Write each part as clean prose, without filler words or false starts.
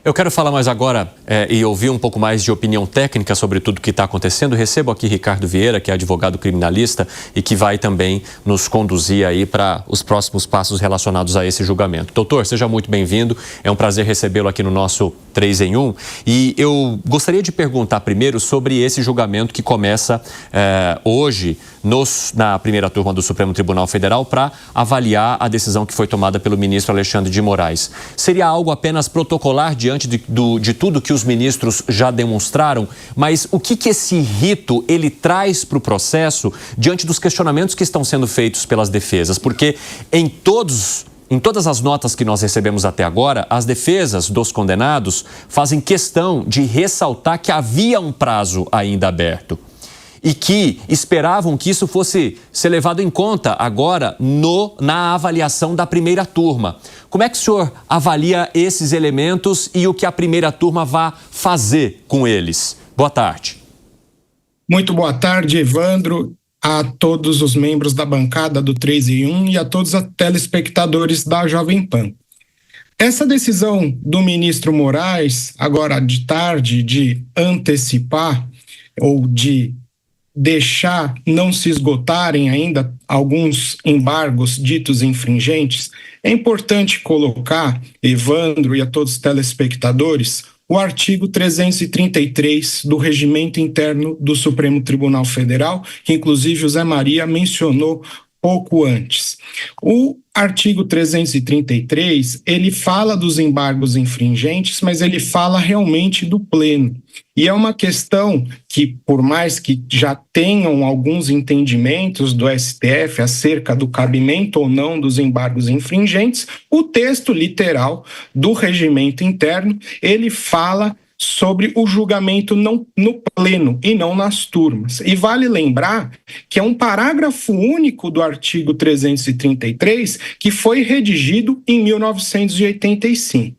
Eu quero falar mais agora e ouvir um pouco mais de opinião técnica sobre tudo o que está acontecendo. Recebo aqui Ricardo Vieira, que é advogado criminalista e que vai também nos conduzir aí para os próximos passos relacionados a esse julgamento. Doutor, seja muito bem-vindo. É um prazer recebê-lo aqui no nosso 3 em 1. E eu gostaria de perguntar primeiro sobre esse julgamento que começa hoje na primeira turma do Supremo Tribunal Federal para avaliar a decisão que foi tomada pelo ministro Alexandre de Moraes. Seria algo apenas protocolar diante de tudo que os ministros já demonstraram, mas o que esse rito ele traz para o processo diante dos questionamentos que estão sendo feitos pelas defesas? Porque em todas as notas que nós recebemos até agora, as defesas dos condenados fazem questão de ressaltar que havia um prazo ainda aberto e que esperavam que isso fosse ser levado em conta agora na avaliação da primeira turma. Como é que o senhor avalia esses elementos e o que a primeira turma vai fazer com eles? Boa tarde. Muito boa tarde, Evandro, a todos os membros da bancada do 3 em 1 e a todos os telespectadores da Jovem Pan. Essa decisão do ministro Moraes, agora de tarde, de antecipar ou de deixar não se esgotarem ainda alguns embargos ditos infringentes, é importante colocar, Evandro e a todos os telespectadores, o artigo 333 do Regimento Interno do Supremo Tribunal Federal, que inclusive o Zé Maria mencionou pouco antes. O artigo 333, ele fala dos embargos infringentes, mas ele fala realmente do pleno. E é uma questão que, por mais que já tenham alguns entendimentos do STF acerca do cabimento ou não dos embargos infringentes, o texto literal do regimento interno, ele fala sobre o julgamento no pleno e não nas turmas. E vale lembrar que é um parágrafo único do artigo 333 que foi redigido em 1985.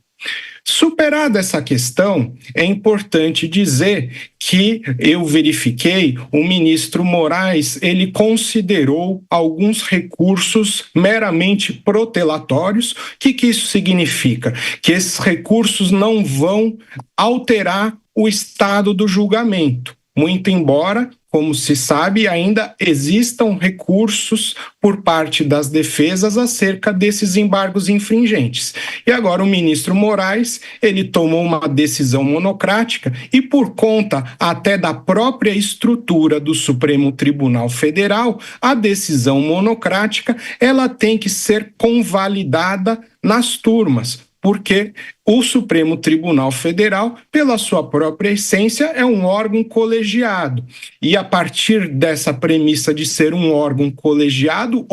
Superada essa questão, é importante dizer que eu verifiquei, o ministro Moraes, ele considerou alguns recursos meramente protelatórios. O que isso significa? Que esses recursos não vão alterar o estado do julgamento, muito embora, como se sabe, ainda existam recursos por parte das defesas acerca desses embargos infringentes. E agora o ministro Moraes, ele tomou uma decisão monocrática e por conta até da própria estrutura do Supremo Tribunal Federal, a decisão monocrática, ela tem que ser convalidada nas turmas, porque o Supremo Tribunal Federal, pela sua própria essência, é um órgão colegiado. E a partir dessa premissa de ser um órgão colegiado,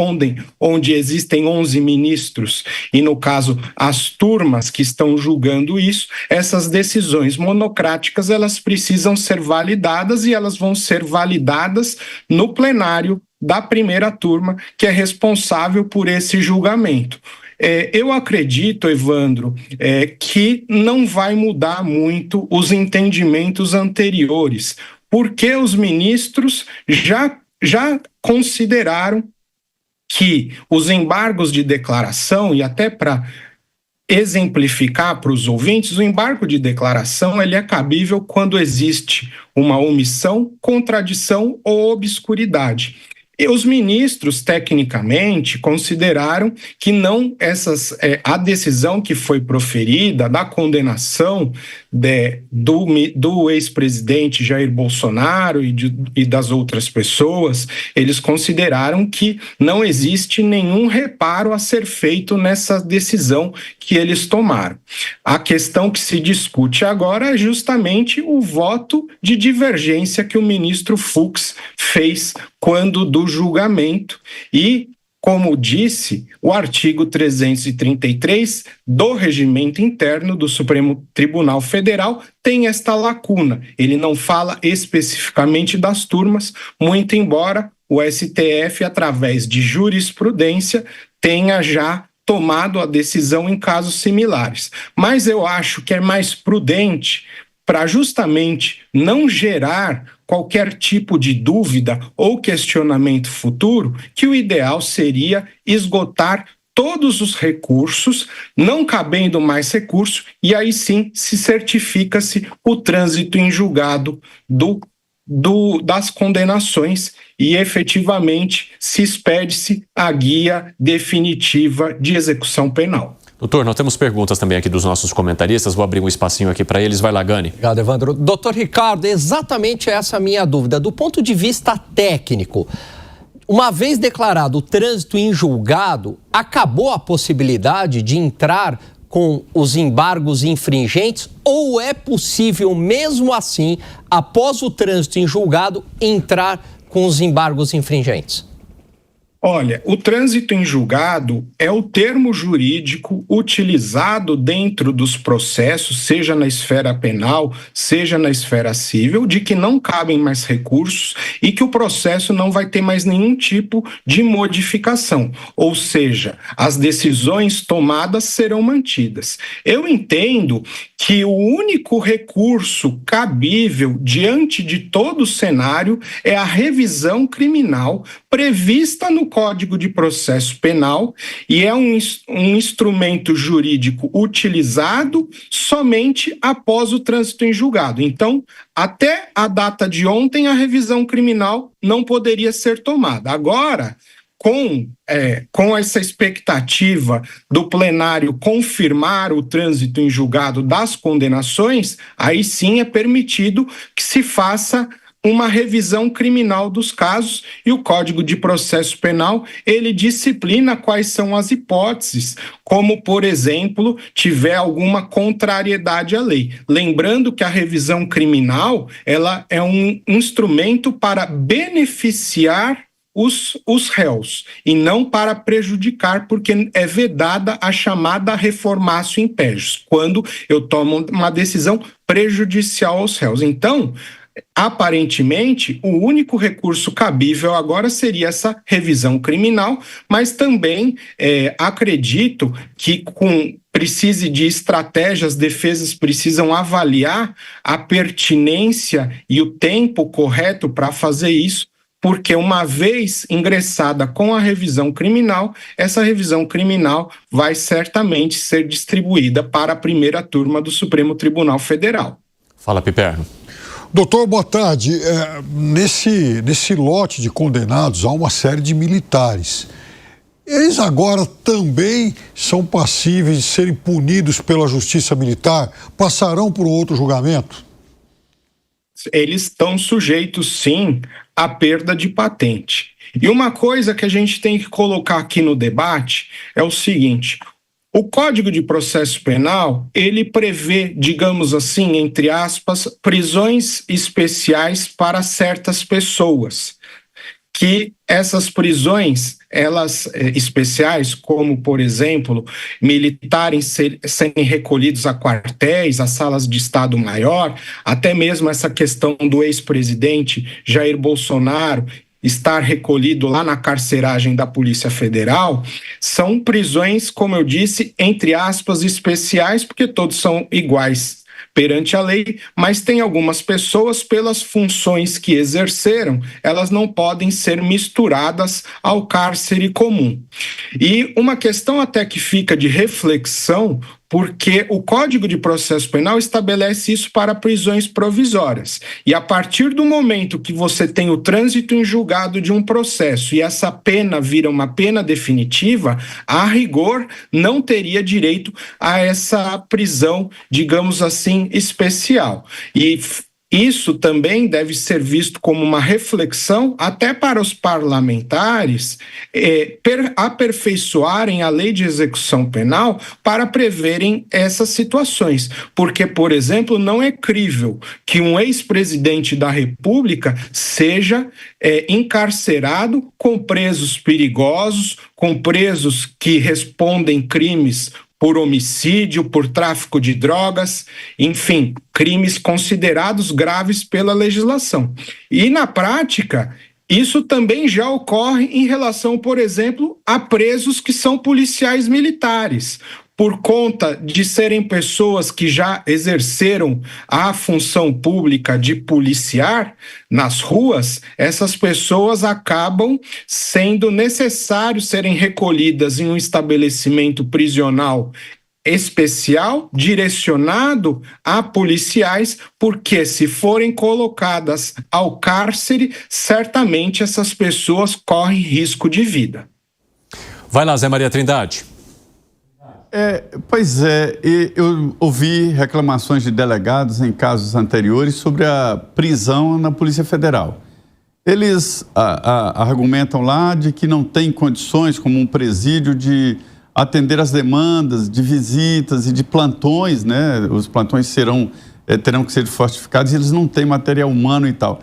onde existem 11 ministros, e no caso as turmas que estão julgando isso, essas decisões monocráticas, elas precisam ser validadas e elas vão ser validadas no plenário da primeira turma, que é responsável por esse julgamento. Eu acredito, Evandro, que não vai mudar muito os entendimentos anteriores, porque os ministros já consideraram que os embargos de declaração, e até para exemplificar para os ouvintes, o embargo de declaração ele é cabível quando existe uma omissão, contradição ou obscuridade. E os ministros, tecnicamente, consideraram que a decisão que foi proferida da condenação do ex-presidente Jair Bolsonaro e das outras pessoas, eles consideraram que não existe nenhum reparo a ser feito nessa decisão que eles tomaram. A questão que se discute agora é justamente o voto de divergência que o ministro Fux fez quando do julgamento e, como disse, o artigo 333 do Regimento Interno do Supremo Tribunal Federal tem esta lacuna. Ele não fala especificamente das turmas, muito embora o STF, através de jurisprudência, tenha já tomado a decisão em casos similares. Mas eu acho que é mais prudente para justamente não gerar qualquer tipo de dúvida ou questionamento futuro, que o ideal seria esgotar todos os recursos, não cabendo mais recurso, e aí sim se certifica-se o trânsito em julgado das condenações e efetivamente se expede-se a guia definitiva de execução penal. Doutor, nós temos perguntas também aqui dos nossos comentaristas, vou abrir um espacinho aqui para eles, vai lá, Gani. Obrigado, Evandro. Doutor Ricardo, exatamente essa a minha dúvida. Do ponto de vista técnico, uma vez declarado o trânsito em julgado, acabou a possibilidade de entrar com os embargos infringentes ou é possível, mesmo assim, após o trânsito em julgado, entrar com os embargos infringentes? Olha, o trânsito em julgado é o termo jurídico utilizado dentro dos processos, seja na esfera penal, seja na esfera civil, de que não cabem mais recursos e que o processo não vai ter mais nenhum tipo de modificação, ou seja, as decisões tomadas serão mantidas. Eu entendo que o único recurso cabível diante de todo o cenário é a revisão criminal prevista no Código de Processo Penal e é um instrumento jurídico utilizado somente após o trânsito em julgado. Então, até a data de ontem, a revisão criminal não poderia ser tomada. Agora, com essa expectativa do plenário confirmar o trânsito em julgado das condenações, aí sim é permitido que se faça uma revisão criminal dos casos e o Código de Processo Penal, ele disciplina quais são as hipóteses, como, por exemplo, tiver alguma contrariedade à lei. Lembrando que a revisão criminal, ela é um instrumento para beneficiar os réus e não para prejudicar, porque é vedada a chamada reformatio in pejus, quando eu tomo uma decisão prejudicial aos réus. Então, aparentemente, o único recurso cabível agora seria essa revisão criminal, mas também acredito que precise de estratégias, defesas precisam avaliar a pertinência e o tempo correto para fazer isso, porque uma vez ingressada com a revisão criminal, essa revisão criminal vai certamente ser distribuída para a primeira turma do Supremo Tribunal Federal. Fala, Piperno. Doutor, boa tarde. Nesse lote de condenados há uma série de militares. Eles agora também são passíveis de serem punidos pela Justiça Militar? Passarão por outro julgamento? Eles estão sujeitos, sim, à perda de patente. E uma coisa que a gente tem que colocar aqui no debate é o seguinte: o Código de Processo Penal, ele prevê, digamos assim, entre aspas, prisões especiais para certas pessoas, que essas prisões, elas especiais, como, por exemplo, militares serem recolhidos a quartéis, a salas de Estado Maior, até mesmo essa questão do ex-presidente Jair Bolsonaro estar recolhido lá na carceragem da Polícia Federal, são prisões, como eu disse, entre aspas, especiais, porque todos são iguais perante a lei, mas tem algumas pessoas, pelas funções que exerceram, elas não podem ser misturadas ao cárcere comum. E uma questão até que fica de reflexão, porque o Código de Processo Penal estabelece isso para prisões provisórias. E a partir do momento que você tem o trânsito em julgado de um processo e essa pena vira uma pena definitiva, a rigor não teria direito a essa prisão, digamos assim, especial. E isso também deve ser visto como uma reflexão até para os parlamentares aperfeiçoarem a lei de execução penal para preverem essas situações. Porque, por exemplo, não é crível que um ex-presidente da República seja encarcerado com presos perigosos, com presos que respondem crimes por homicídio, por tráfico de drogas, enfim, crimes considerados graves pela legislação. E, na prática, isso também já ocorre em relação, por exemplo, a presos que são policiais militares, por conta de serem pessoas que já exerceram a função pública de policiar nas ruas, essas pessoas acabam sendo necessário serem recolhidas em um estabelecimento prisional especial, direcionado a policiais, porque se forem colocadas ao cárcere, certamente essas pessoas correm risco de vida. Vai lá, Zé Maria Trindade. Pois é, eu ouvi reclamações de delegados em casos anteriores sobre a prisão na Polícia Federal. Eles argumentam lá de que não tem condições, como um presídio, de atender as demandas de visitas e de plantões, né? Os plantões terão que ser fortificados e eles não têm material humano e tal.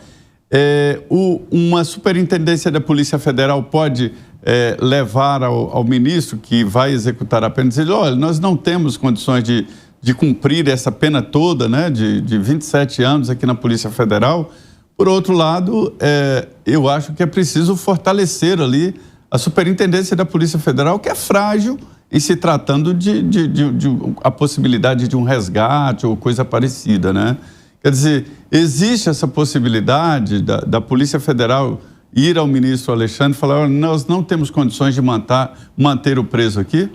Uma superintendência da Polícia Federal pode levar ao ministro que vai executar a pena e dizer: olha, nós não temos condições de cumprir essa pena toda, né? De 27 anos aqui na Polícia Federal. Por outro lado, eu acho que é preciso fortalecer ali a superintendência da Polícia Federal, que é frágil em se tratando de a possibilidade de um resgate ou coisa parecida, né? Quer dizer, existe essa possibilidade da Polícia Federal ir ao ministro Alexandre e falar: olha, nós não temos condições de manter o preso aqui?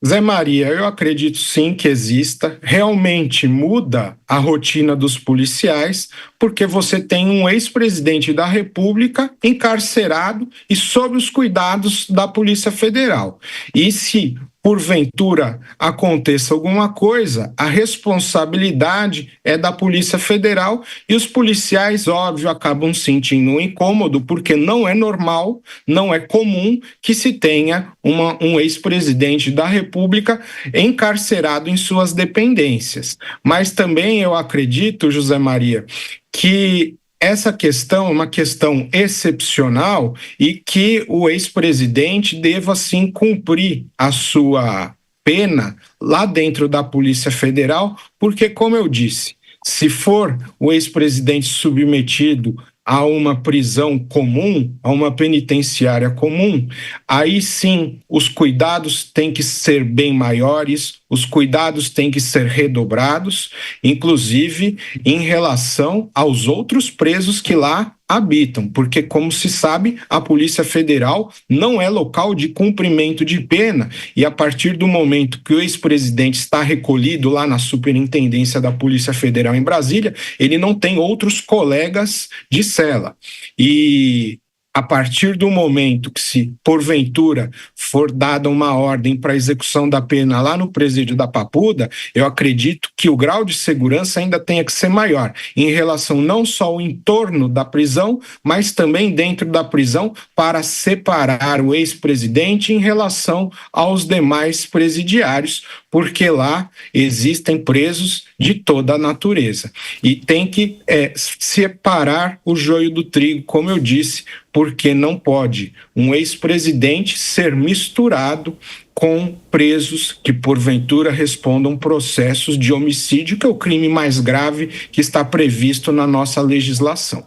Zé Maria, eu acredito sim que exista. Realmente muda a rotina dos policiais, porque você tem um ex-presidente da República encarcerado e sob os cuidados da Polícia Federal. E se porventura aconteça alguma coisa, a responsabilidade é da Polícia Federal e os policiais, óbvio, acabam sentindo um incômodo, porque não é normal, não é comum que se tenha um ex-presidente da República encarcerado em suas dependências. Mas também eu acredito, José Maria, que essa questão é uma questão excepcional e que o ex-presidente deva, sim, cumprir a sua pena lá dentro da Polícia Federal, porque, como eu disse, se for o ex-presidente submetido a uma prisão comum, a uma penitenciária comum, aí sim os cuidados têm que ser bem maiores, os cuidados têm que ser redobrados, inclusive em relação aos outros presos que lá habitam, porque, como se sabe, a Polícia Federal não é local de cumprimento de pena, e a partir do momento que o ex-presidente está recolhido lá na Superintendência da Polícia Federal em Brasília, ele não tem outros colegas de cela. E a partir do momento que, se porventura for dada uma ordem para execução da pena lá no presídio da Papuda, eu acredito que o grau de segurança ainda tenha que ser maior, em relação não só ao entorno da prisão, mas também dentro da prisão, para separar o ex-presidente em relação aos demais presidiários, porque lá existem presos de toda a natureza. E tem que separar o joio do trigo, como eu disse, porque não pode um ex-presidente ser misturado com presos que, porventura, respondam processos de homicídio, que é o crime mais grave que está previsto na nossa legislação.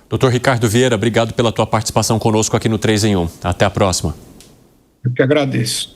Dr. Ricardo Vieira, obrigado pela tua participação conosco aqui no 3 em 1. Até a próxima. Eu que agradeço.